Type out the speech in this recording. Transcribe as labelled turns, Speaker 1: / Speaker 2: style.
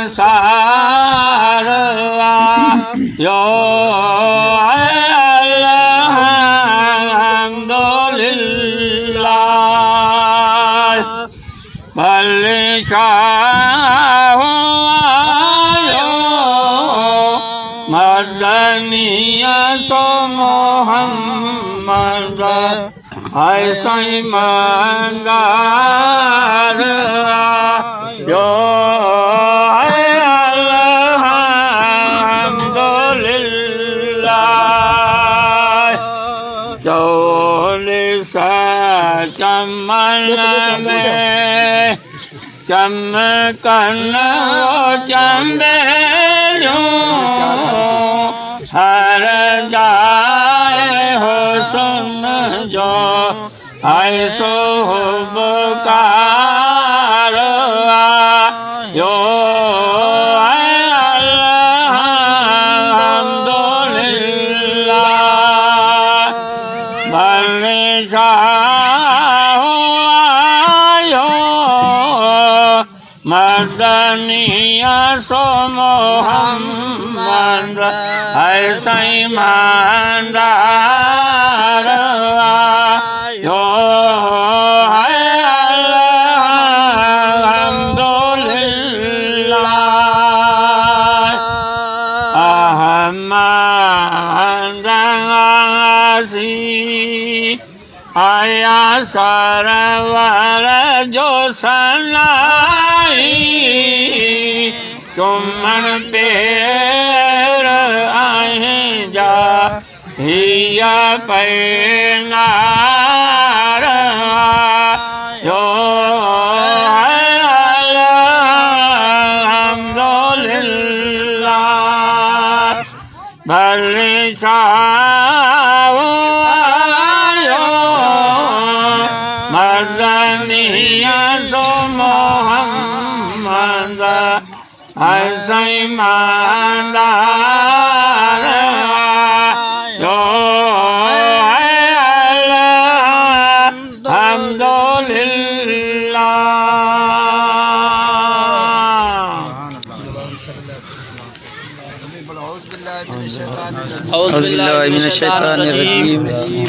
Speaker 1: sarva yo alhamdulillah Balisha Madaniya so Muhammad Hai sai mandar yo hai alhamdulillah Cholisa chaman mein चमकन चंबेलो हर जाए हो सुन जो ऐसो बकार यो अल्हम्दुलिल्लाह बलिशा Madaniya so Muhammad ऐसा ईमानदार यो है अल्हम्दुलिल्लाह अहमदासी आया सरवर जो सनाई तुमन पेर आए जा हिया पैनार यो है अल्हम्दुलिल्लाह बलिशा Madaniya so Muhammad ऐसा ईमानदार यो है अल्हम्दुलिल्लाह औज़ु बिल्लाहि मिनश शैतानिर रजीम